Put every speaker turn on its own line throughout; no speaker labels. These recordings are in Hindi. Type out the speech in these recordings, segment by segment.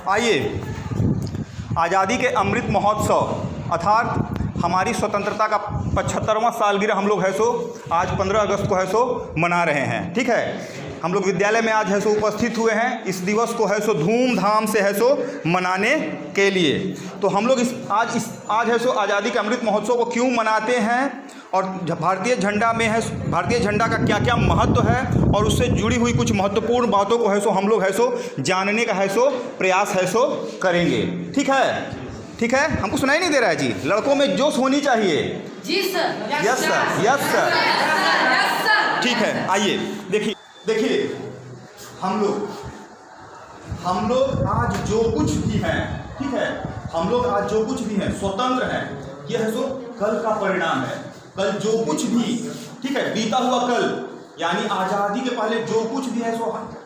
आइए, आज़ादी के अमृत महोत्सव अर्थात हमारी स्वतंत्रता का 75वां सालगिरह हम लोग है सो आज 15 अगस्त को है सो मना रहे हैं। ठीक है, हम लोग विद्यालय में आज है सो उपस्थित हुए हैं इस दिवस को है सो धूमधाम से है सो मनाने के लिए। तो हम लोग आज है सो आज़ादी के अमृत महोत्सव को क्यों मनाते हैं और भारतीय झंडा में है भारतीय झंडा का क्या क्या महत्व है और उससे जुड़ी हुई कुछ महत्वपूर्ण बातों को है सो हम लोग है सो जानने का है सो प्रयास है सो करेंगे। ठीक है, ठीक है, हमको सुनाई नहीं दे रहा है जी। लड़कों में जोश होनी चाहिए।
जी sir.
Yes sir, yes sir. ठीक है, आइए देखिए हम लोग आज जो कुछ भी हैं, ठीक है, हम लोग आज जो कुछ भी हैं स्वतंत्र हैं, ये है सो कल का परिणाम है। कल जो कुछ भी, ठीक है, बीता हुआ कल यानी आज़ादी के पहले जो कुछ भी है सो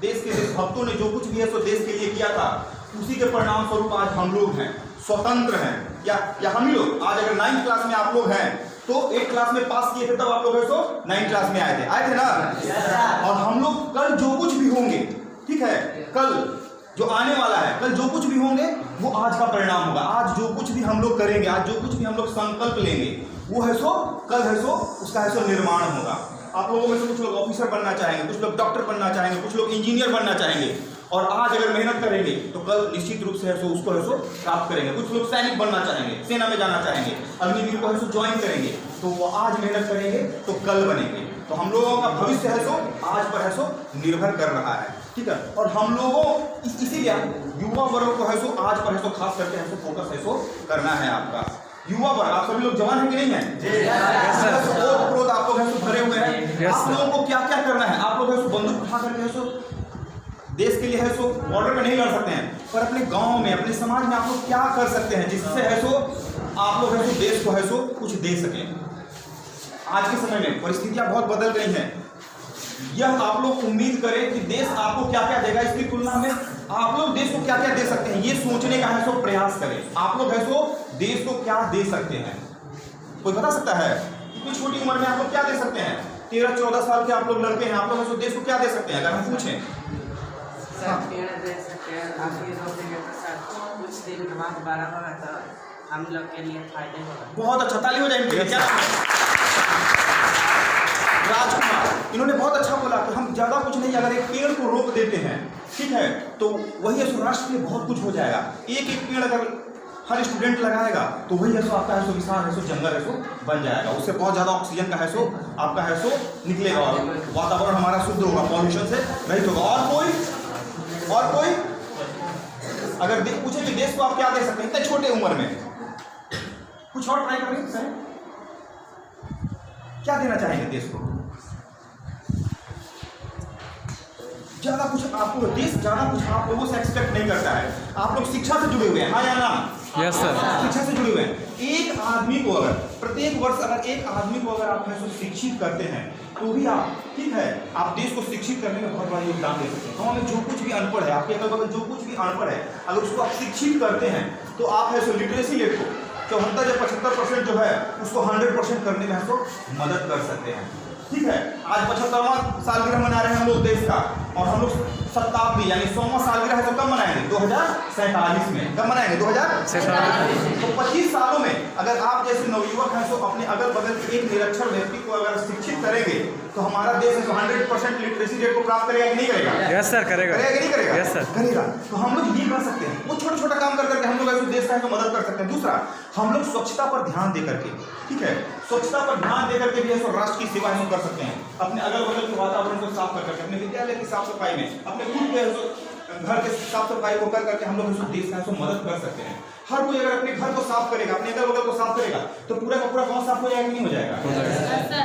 देश के देशभक्तों ने जो कुछ भी है सो देश के लिए किया था, उसी के परिणाम स्वरूप आज हम लोग हैं, स्वतंत्र हैं। या हम ही लोग आज अगर 9th क्लास में आप लोग हैं तो 8th क्लास में पास किए थे तब आप लोग है सो 9th क्लास में आए थे ना। और हम लोग कल जो कुछ भी होंगे, ठीक है, कल जो आने वाला है, कल जो कुछ भी होंगे वो आज का परिणाम होगा। आज जो कुछ भी हम लोग करेंगे, आज जो कुछ भी हम लोग संकल्प लेंगे, वो है सो कल है सो उसका है सो निर्माण होगा। आप लोगों में से कुछ लोग ऑफिसर बनना चाहेंगे, कुछ लोग डॉक्टर बनना चाहेंगे, कुछ लोग इंजीनियर बनना चाहेंगे और आज अगर मेहनत करेंगे तो कल निश्चित रूप से है सो उसको है सो प्राप्त करेंगे। कुछ लोग सैनिक बनना चाहेंगे, सेना में जाना चाहेंगे, अग्निवीर को है सो ज्वाइन करेंगे, तो वो आज मेहनत करेंगे तो कल बनेंगे। तो हम लोगों का भविष्य है सो आज पर है सो निर्भर कर रहा है। ठीक है, और हम लोगों इसीलिए युवा वर्ग को है सो आज पर है सो खास करके है सो फोकस है सो करना है। आपका युवा वर्ग, आप सभी लोग जवान हैं कि नहीं है? आप लोग है सो भरे हुए हैं। आप लोगों को क्या क्या करना है? आप लोग है सो बंदूक उठा करके है सो देश के लिए है सो बॉर्डर पे नहीं लड़ सकते हैं, पर अपने गांव में, अपने समाज में आप लोग क्या कर सकते हैं जिससे है सो आप लोग है सो देश को है सो कुछ दे सकें। आज के समय में परिस्थितियां बहुत बदल गई हैं। यह आप लोग उम्मीद करें कि देश आपको क्या क्या देगा, इसकी तुलना में आप लोग देश को क्या क्या दे सकते हैं, ये सोचने का है सो प्रयास करें। आप लोग है सो देश को क्या दे सकते हैं? कोई बता सकता है? इतनी छोटी उम्र में आप लोग क्या दे सकते हैं? 13-14 साल के आप लोग लड़के हैं, आप लोग है सो देश को क्या दे सकते हैं अगर हम पूछें?
पेड़ दे सकते हैं, काफी रोकेंगे तो सर कुछ दिन के बाद बड़ा होगा तो हम लोग के लिए फायदे होगा।
बहुत अच्छा, ताली हो जाएगी। क्या राजकुमार, इन्होंने बहुत अच्छा बोला कि हम ज़्यादा कुछ नहीं, अगर एक पेड़ को रोक देते हैं, ठीक है, तो वही है सो राष्ट्र के लिए बहुत कुछ हो जाएगा। एक एक पेड़ अगर हर स्टूडेंट लगाएगा तो वही है सो आपका है सो विशाल है सो जंगल है सो बन जाएगा। उससे बहुत ज़्यादा ऑक्सीजन का है सो आपका है सो निकलेगा और वातावरण हमारा शुद्ध होगा, पॉल्यूशन से रहित होगा। और कोई अगर पूछे कि देश को आप क्या दे सकते हैं इतने छोटे उम्र में, कुछ और ट्राई करेंगे सर, क्या देना चाहेंगे देश को? ज्यादा कुछ आपको देश ज्यादा कुछ आप लोगों से एक्सपेक्ट नहीं करता है। आप लोग शिक्षा से जुड़े हुए हैं, हाँ या ना?
Yes sir.
शिक्षा से जुड़े हुए हैं। एक आदमी को अगर प्रत्येक वर्ष अगर एक आदमी को अगर आप शिक्षित करते हैं तो भी आप, ठीक है, आप देश को शिक्षित करने में बहुत बड़ा योगदान दे सकते हैं। गाँव में जो कुछ भी अनपढ़ है, आपके अगल बगल जो कुछ भी अनपढ़ है, अगर उसको आप शिक्षित करते हैं तो आप है सो लिटरेसी रेट को 74 या 75% जो है उसको 100% करने में तो मदद कर सकते हैं। ठीक है, आज 75वां सालगिरह मना रहे हैं हम लोग देश का, और हम लोग शताब्दी यानी 100वां सालगिरह है तो कब मनाएंगे? 2047 में। कब मनाएंगे? 2047। तो 25 सालों में अगर आप जैसे नवयुवक हैं तो अपने अगल बगल के एक निरक्षर व्यक्ति को अगर शिक्षित करेंगे तो हमारा देश है 100% लिटरेसी रेट को प्राप्त करेगा कि नहीं करेगा?
यस सर, करेगा।
करेगा कि नहीं करेगा?
यस सर,
करेगा। तो हम लोग ये कर सकते हैं, वो छोटा छोटा काम कर करके हम लोग ऐसे देश का तो मदद कर सकते हैं। दूसरा, हम लोग स्वच्छता पर ध्यान दे करके, ठीक है, स्वच्छता पर ध्यान दे करके भी है सो राष्ट्र की सेवा हम कर सकते हैं। अपने अगल बगल के वातावरण को साफ कर करके, अपने विद्यालय की साफ सफाई में, अपने खुद के घर के साफ सफाई को कर करके हम लोग देश का मदद कर सकते हैं। हर कोई अगर अपने घर को साफ करेगा, अपने अगल बगल को साफ करेगा तो पूरा का पूरा गांव साफ हो जाएगा कि नहीं हो जाएगा?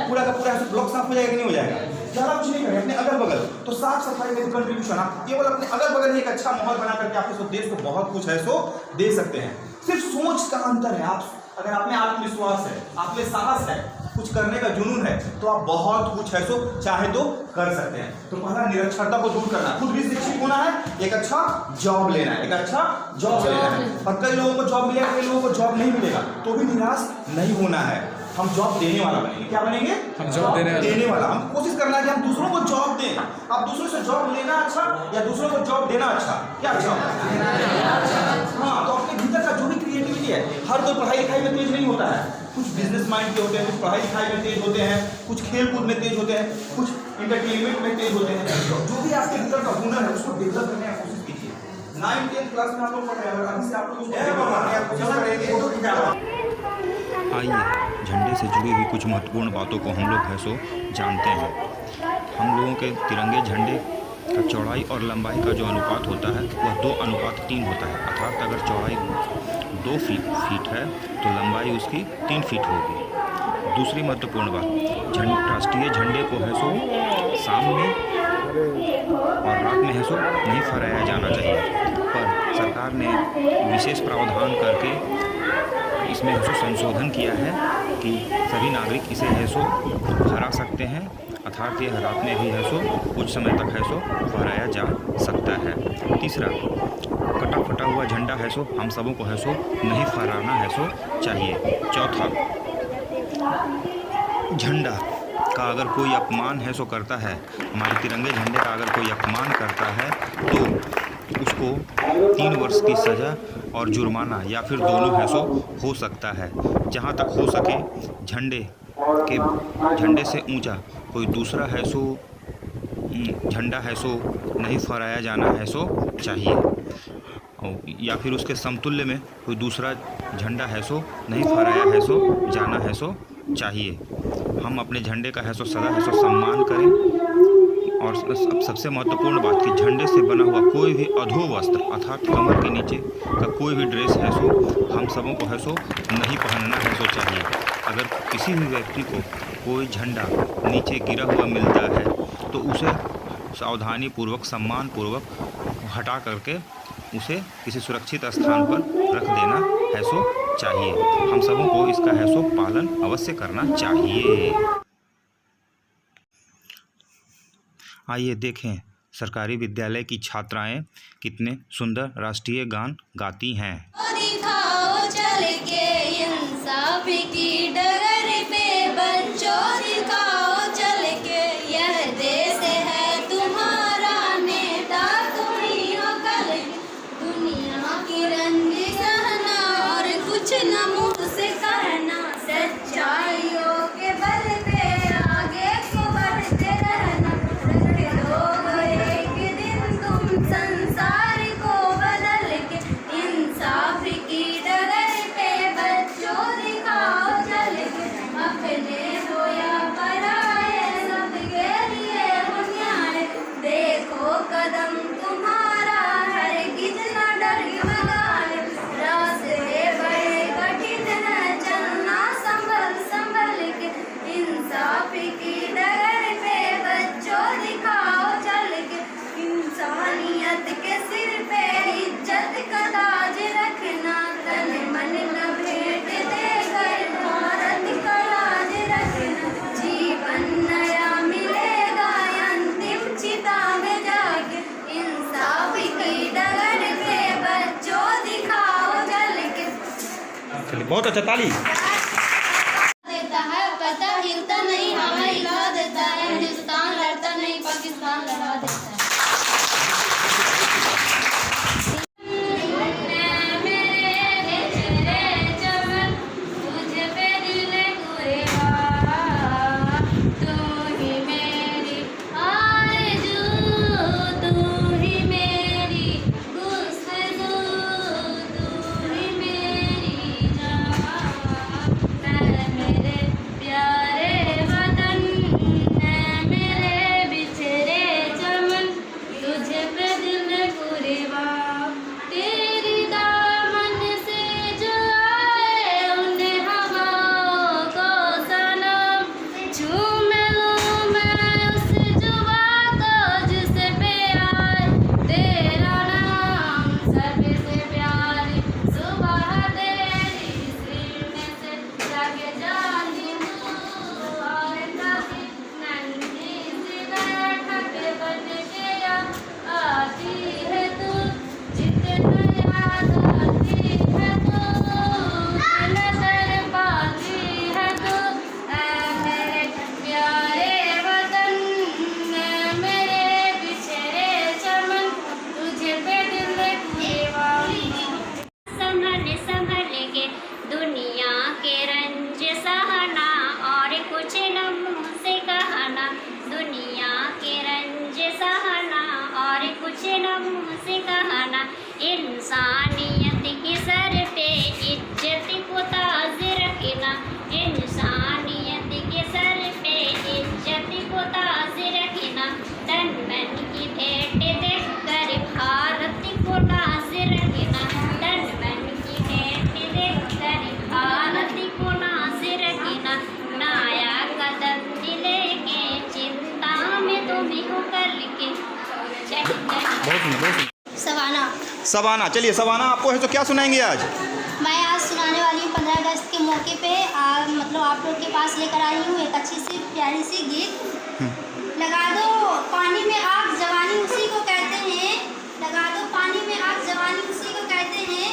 पूरा का पूरा ब्लॉक साफ हो जाएगा कि नहीं हो जाएगा? ज़्यादा कुछ नहीं करें, अपने अगल बगल तो साफ सफाई में कंट्रीब्यूशन आप केवल अपने अगल बगल एक अच्छा माहौल बना करके आप देश को बहुत कुछ है सो दे सकते हैं। सिर्फ सोच का अंतर है। आप अगर आप में आत्मविश्वास है, आप में साहस है, कुछ करने का जुनून है तो आप बहुत कुछ है सो चाहे तो कर सकते हैं। तो पहला निरक्षरता को दूर करना, खुद भी शिक्षित होना है, एक अच्छा जॉब लेना है, एक अच्छा जॉब लेना है। और कई लोगों को जॉब मिलेगा, कई लोगों को जॉब नहीं मिलेगा, तो भी निराश नहीं होना है। हम जॉब देने वाला बनेंगे। क्या बनेंगे?
हम जॉब
देने वाला। हम कोशिश करना है कि हम दूसरों को जॉब दें। अब दूसरों से जॉब लेना अच्छा या दूसरों को जॉब देना अच्छा? क्या अच्छा? हाँ, तो अपने भीतर का जो भी क्रिएटिविटी है, हर कोई पढ़ाई लिखाई में तेज नहीं होता है। कुछ बिजनेस माइंड के होते हैं, कुछ पढ़ाई लिखाई में तेज होते हैं, कुछ खेल कूद में तेज होते हैं, कुछ इंटरटेनमेंट में तेज होते हैं। जो भी आपके भीतर का हुनर है उसको डेवलप करने की कोशिश कीजिए। 9th-10th क्लास में आप लोग पढ़ रहे हैं, अभी से आप लोग उसको
आइए झंडे से जुड़ी हुई कुछ महत्वपूर्ण बातों को हम लोग है सो जानते हैं। हम लोगों के तिरंगे झंडे का चौड़ाई और लंबाई का जो अनुपात होता है वह 2:3 होता है। अर्थात अगर चौड़ाई 2 फीट है तो लंबाई उसकी 3 फीट होगी। दूसरी महत्वपूर्ण बात, राष्ट्रीय झंडे को है सो शाम में और रात में है सो नहीं फहराया जाना चाहिए, पर सरकार ने विशेष प्रावधान करके इसमें है सो संशोधन किया है कि सभी नागरिक इसे है सो फहरा सकते हैं। अर्थात यह रात में भी है सो कुछ समय तक है सो फहराया जा सकता है। तीसरा, कटा फटा हुआ झंडा है सो हम सबों को है सो नहीं फहराना है सो चाहिए। चौथा, झंडा का अगर कोई अपमान है सो करता है, हमारे तिरंगे झंडे का अगर कोई अपमान करता है तो उसको 3 वर्ष की सज़ा और जुर्माना या फिर दोनों है सो हो सकता है। जहाँ तक हो सके झंडे से ऊंचा कोई दूसरा है सो झंडा है सो नहीं फहराया जाना है सो चाहिए, या फिर उसके समतुल्य में कोई दूसरा झंडा है सो नहीं फहराया है सो जाना है सो चाहिए। हम अपने झंडे का है सो सदा है सो सम्मान करें। और अब सबसे महत्वपूर्ण बात कि झंडे से बना हुआ कोई भी अधोवस्त्र अर्थात कमर के नीचे का कोई भी ड्रेस है सो हम सबों को है सो नहीं पहनना है सो चाहिए। अगर किसी भी व्यक्ति को कोई झंडा नीचे गिरा हुआ मिलता है तो उसे सावधानी पूर्वक सम्मान पूर्वक हटा करके उसे किसी सुरक्षित स्थान पर रख देना है सो चाहिए। हम सबों को इसका है सो पालन अवश्य करना चाहिए। आइए देखें सरकारी विद्यालय की छात्राएं कितने सुंदर राष्ट्रीय गान गाती हैं।
दिखाओ चल के इंसाफ की डगर पे बच्चों, दिखाओ चल के यह देश है तुम्हारा, नेता तुम ही हो कल दुनिया की रंजी सहना और कुछ न मुँह से कहना, सच्चाइयों के बल पे आगे को बढ़ते रहना। एक दिन तुम संसार को बदल के इंसाफ की डगर पे बच्चों दिखाओ चल के, अपने हो या पराए सबके लिए हो न्याय। देखो कदम तुम्हारा हरगिज़ न डगमगाए, रास्ते बड़े कठिन है चलना संभल संभल के, इंसाफ की डगर पे बच्चों दिखाओ चल के। इंसानियत के सिर पे इज्जत का ताज रखना, तन मन न भेंट देकर भारत का राज रखना। जीवन नया मिलेगा अंतिम चिता में जाके, इंसाफ की डगर पे बच्चों दिखाओ चल के।
चलिए, बहुत अच्छा, ताली।
देता है पता हिलता नहीं हमें हिला देता है, हिंदुस्तान लड़ता नहीं पाकिस्तान लड़ा देता है। न मुँह से कहना, इंसानियत की सर पे इज्जत को ताज रखना, इंसानियत के सर पे इज्जत को ताज रखना, तन मन की भेंट देख कर भारत को नाज रखना, तन मन की भेंट देख कर भारत को नाज रखना, नया कदम दिले के चिंता में तुम हो कल के
सवाना।
सवाना, चलिए सवाना आपको है तो क्या सुनाएंगे आज?
मैं आज सुनाने वाली हूँ 15 अगस्त के मौके पे मतलब आप लोग के पास लेकर आई हूँ एक अच्छी सी प्यारी सी गीत। लगा दो पानी में आग जवानी उसी को कहते हैं, लगा दो पानी में आग जवानी उसी को कहते हैं,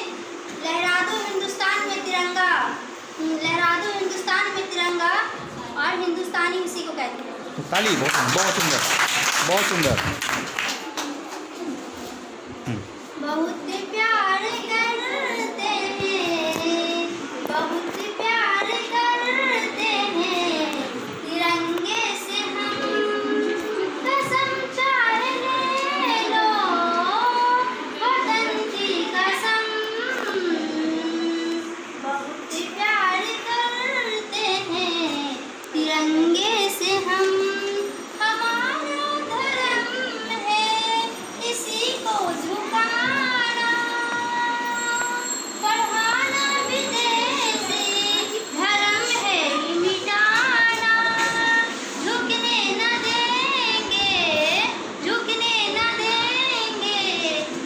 लहरा दो हिंदुस्तान में तिरंगा, लहरा दो हिंदुस्तान में तिरंगा, और हिंदुस्तानी उसी को कहते हैं।
ताली, बहुत सुंदर, बहुत सुंदर।
बहुत प्यार करते हैं, बहुत प्यार करते हैं, तिरंगे से हम कसम चाहे ले लो, वतन की कसम। बहुत प्यार करते हैं, तिरंगे से हम, हमारा धर्म है इसी को झुकाना, पढ़ाना विदेशी धर्म है मिटाना, झुकने न देंगे, झुकने न देंगे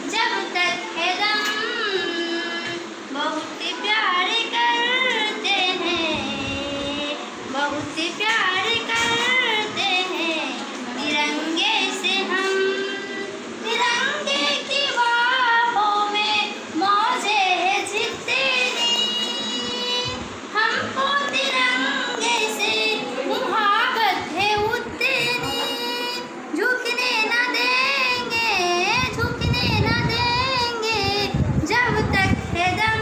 जब तक है दम, बहुत प्यार करते हैं, बहुत प्यार करते हैं, तिरंगे से हम, तिरंगे की बाहों में मौजे है जितनी, हमको तिरंगे से मुहाबत है उतनी, झुकने न देंगे, झुकने न देंगे जब तक है दम,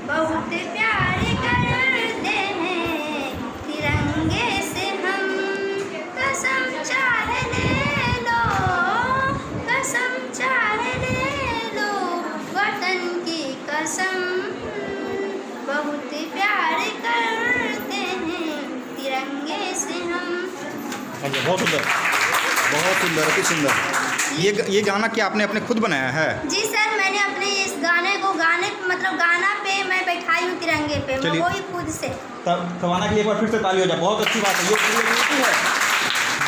बहुत प्यार करते हैं, तिरंगे से हम, कसम चाहे ले लो, कसम चाहे ले लो, वतन की कसम, बहुत प्यार करते हैं, तिरंगे से हम।
बहुत सुंदर, बहुत सुंदर, अति सुंदर। ये गाना क्या आपने अपने खुद बनाया है?
जी सर, मैंने अपने इस गाने को गाना पे मैं बैठाई हूँ तिरंगे पे, मैं
चलिए।
वही खुद से।
तब सवाना के लिए एक बार फिर से ताली हो जाए। बहुत अच्छी बात है, ये क्रिएटिविटी है,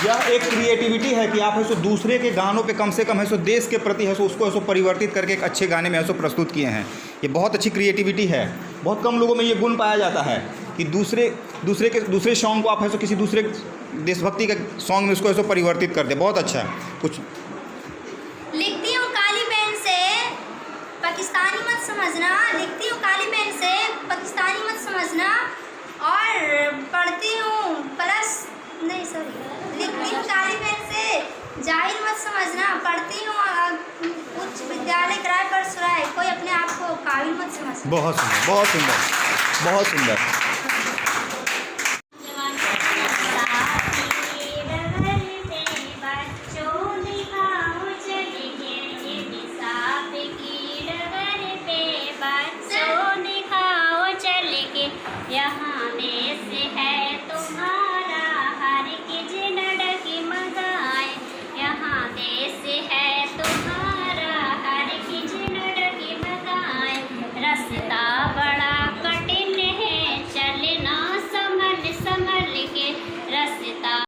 यह एक क्रिएटिविटी है कि आप है सो दूसरे के गानों पे कम से कम है सो देश के प्रति है सो उसको है सो परिवर्तित करके एक अच्छे गाने में है सो प्रस्तुत किए हैं। ये बहुत अच्छी क्रिएटिविटी है, बहुत कम लोगों में ये गुण पाया जाता है कि दूसरे सॉन्ग को आप है सो किसी दूसरे देशभक्ति के सॉन्ग में उसको है सो परिवर्तित कर दे। बहुत अच्छा है। कुछ
लिखती हूँ काली पेन से, पाकिस्तानी मत समझना, लिखती हूँ काली पेन से, पाकिस्तानी मत समझना, और पढ़ती हूँ लिखती हूँ काली पेन से, जाहिर मत समझना, पढ़ती हूँ उच्च विद्यालय किराए पर सुराय, कोई अपने आप को काबिल मत समझना।
बहुत सुंदर, बहुत सुंदर, बहुत सुंदर।